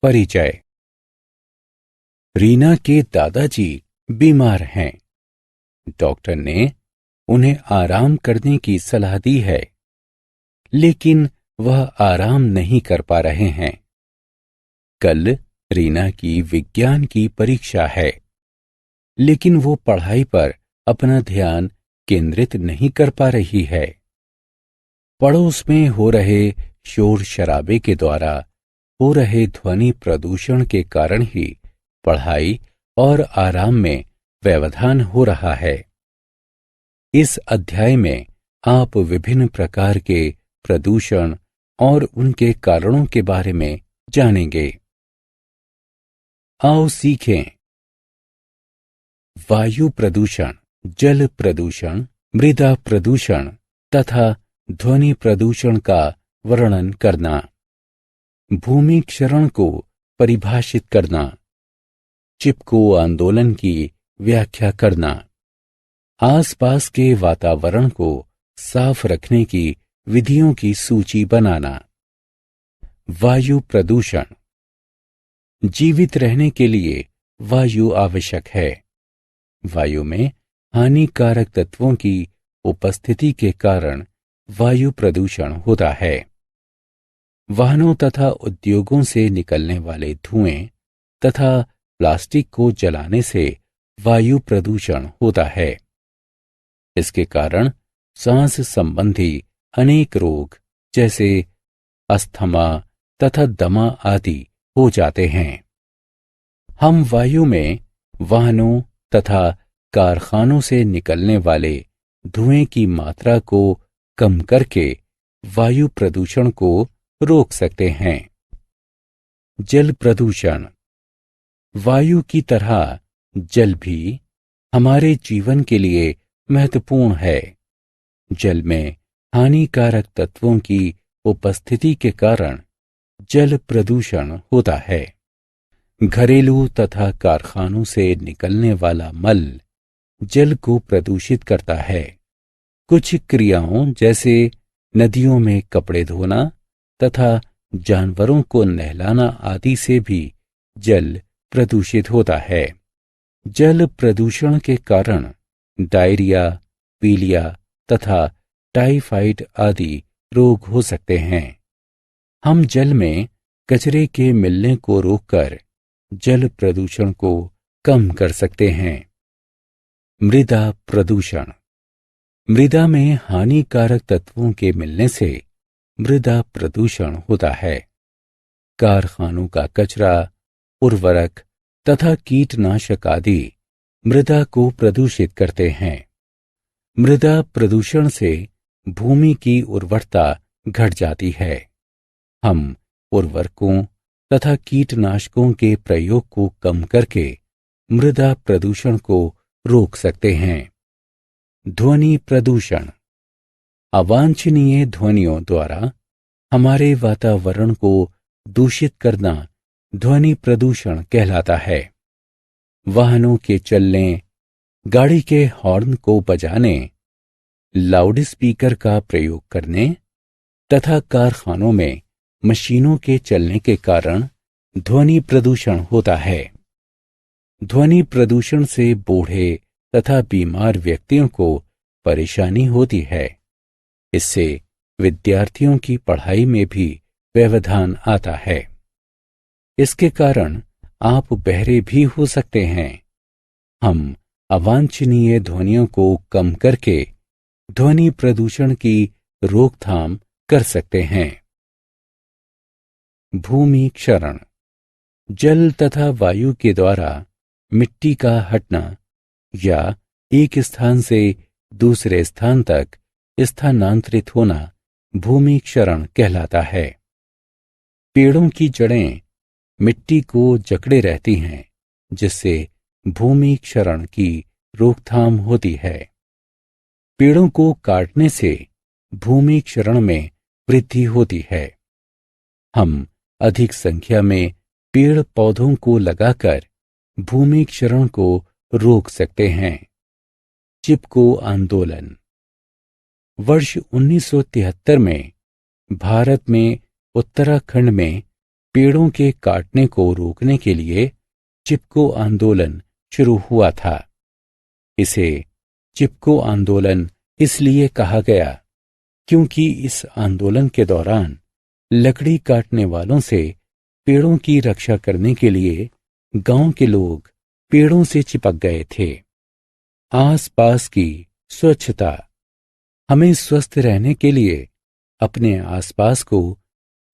परिचय। रीना के दादाजी बीमार हैं। डॉक्टर ने उन्हें आराम करने की सलाह दी है, लेकिन वह आराम नहीं कर पा रहे हैं। कल रीना की विज्ञान की परीक्षा है, लेकिन वो पढ़ाई पर अपना ध्यान केंद्रित नहीं कर पा रही है। पड़ोस में हो रहे शोर शराबे के द्वारा हो रहे ध्वनि प्रदूषण के कारण ही पढ़ाई और आराम में व्यवधान हो रहा है। इस अध्याय में आप विभिन्न प्रकार के प्रदूषण और उनके कारणों के बारे में जानेंगे। आओ सीखें। वायु प्रदूषण, जल प्रदूषण, मृदा प्रदूषण तथा ध्वनि प्रदूषण का वर्णन करना। भूमि क्षरण को परिभाषित करना। चिपको आंदोलन की व्याख्या करना। आसपास के वातावरण को साफ रखने की विधियों की सूची बनाना। वायु प्रदूषण। जीवित रहने के लिए वायु आवश्यक है। वायु में हानिकारक तत्वों की उपस्थिति के कारण वायु प्रदूषण होता है। वाहनों तथा उद्योगों से निकलने वाले धुएं तथा प्लास्टिक को जलाने से वायु प्रदूषण होता है। इसके कारण सांस संबंधी अनेक रोग जैसे अस्थमा तथा दमा आदि हो जाते हैं। हम वायु में वाहनों तथा कारखानों से निकलने वाले धुएं की मात्रा को कम करके वायु प्रदूषण को रोक सकते हैं। जल प्रदूषण। वायु की तरह जल भी हमारे जीवन के लिए महत्वपूर्ण है। जल में हानिकारक तत्वों की उपस्थिति के कारण जल प्रदूषण होता है। घरेलू तथा कारखानों से निकलने वाला मल जल को प्रदूषित करता है। कुछ क्रियाओं जैसे नदियों में कपड़े धोना तथा जानवरों को नहलाना आदि से भी जल प्रदूषित होता है। जल प्रदूषण के कारण डायरिया, पीलिया तथा टाइफाइड आदि रोग हो सकते हैं। हम जल में कचरे के मिलने को रोककर जल प्रदूषण को कम कर सकते हैं। मृदा प्रदूषण। मृदा में हानिकारक तत्वों के मिलने से मृदा प्रदूषण होता है। कारखानों का कचरा, उर्वरक तथा कीटनाशक आदि मृदा को प्रदूषित करते हैं। मृदा प्रदूषण से भूमि की उर्वरता घट जाती है। हम उर्वरकों तथा कीटनाशकों के प्रयोग को कम करके मृदा प्रदूषण को रोक सकते हैं। ध्वनि प्रदूषण। अवांछनीय ध्वनियों द्वारा हमारे वातावरण को दूषित करना ध्वनि प्रदूषण कहलाता है। वाहनों के चलने, गाड़ी के हॉर्न को बजाने, लाउड स्पीकर का प्रयोग करने तथा कारखानों में मशीनों के चलने के कारण ध्वनि प्रदूषण होता है। ध्वनि प्रदूषण से बूढ़े तथा बीमार व्यक्तियों को परेशानी होती है। इससे विद्यार्थियों की पढ़ाई में भी व्यवधान आता है। इसके कारण आप बहरे भी हो सकते हैं। हम अवांछनीय ध्वनियों को कम करके ध्वनि प्रदूषण की रोकथाम कर सकते हैं। भूमि क्षरण। जल तथा वायु के द्वारा मिट्टी का हटना या एक स्थान से दूसरे स्थान तक स्थानांतरित होना भूमि क्षरण कहलाता है। पेड़ों की जड़ें मिट्टी को जकड़े रहती हैं, जिससे भूमि क्षरण की रोकथाम होती है। पेड़ों को काटने से भूमि क्षरण में वृद्धि होती है। हम अधिक संख्या में पेड़ पौधों को लगाकर भूमि क्षरण को रोक सकते हैं। चिपको आंदोलन। वर्ष 1973 में भारत में उत्तराखंड में पेड़ों के काटने को रोकने के लिए चिपको आंदोलन शुरू हुआ था। इसे चिपको आंदोलन इसलिए कहा गया क्योंकि इस आंदोलन के दौरान लकड़ी काटने वालों से पेड़ों की रक्षा करने के लिए गांव के लोग पेड़ों से चिपक गए थे। आसपास की स्वच्छता। हमें स्वस्थ रहने के लिए अपने आसपास को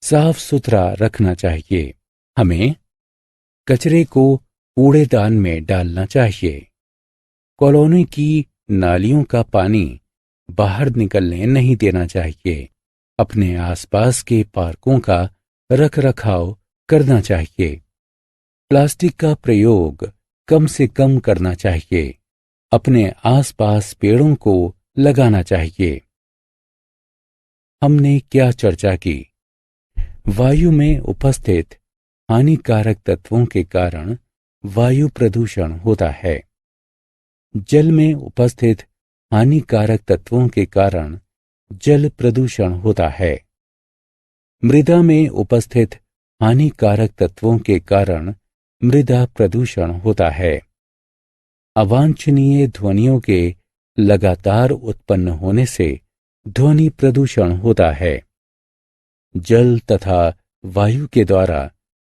साफ सुथरा रखना चाहिए। हमें कचरे को कूड़ेदान में डालना चाहिए। कॉलोनी की नालियों का पानी बाहर निकलने नहीं देना चाहिए। अपने आसपास के पार्कों का रखरखाव करना चाहिए। प्लास्टिक का प्रयोग कम से कम करना चाहिए। अपने आसपास पेड़ों को लगाना चाहिए। हमने क्या चर्चा की? वायु में उपस्थित हानिकारक तत्वों के कारण वायु प्रदूषण होता है। जल में उपस्थित हानिकारक तत्वों के कारण जल प्रदूषण होता है। मृदा में उपस्थित हानिकारक तत्वों के कारण मृदा प्रदूषण होता है। अवांछनीय ध्वनियों के लगातार उत्पन्न होने से ध्वनि प्रदूषण होता है। जल तथा वायु के द्वारा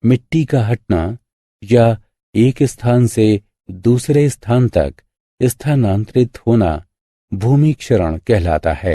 मिट्टी का हटना या एक स्थान से दूसरे स्थान तक स्थानांतरित होना भूमि क्षरण कहलाता है।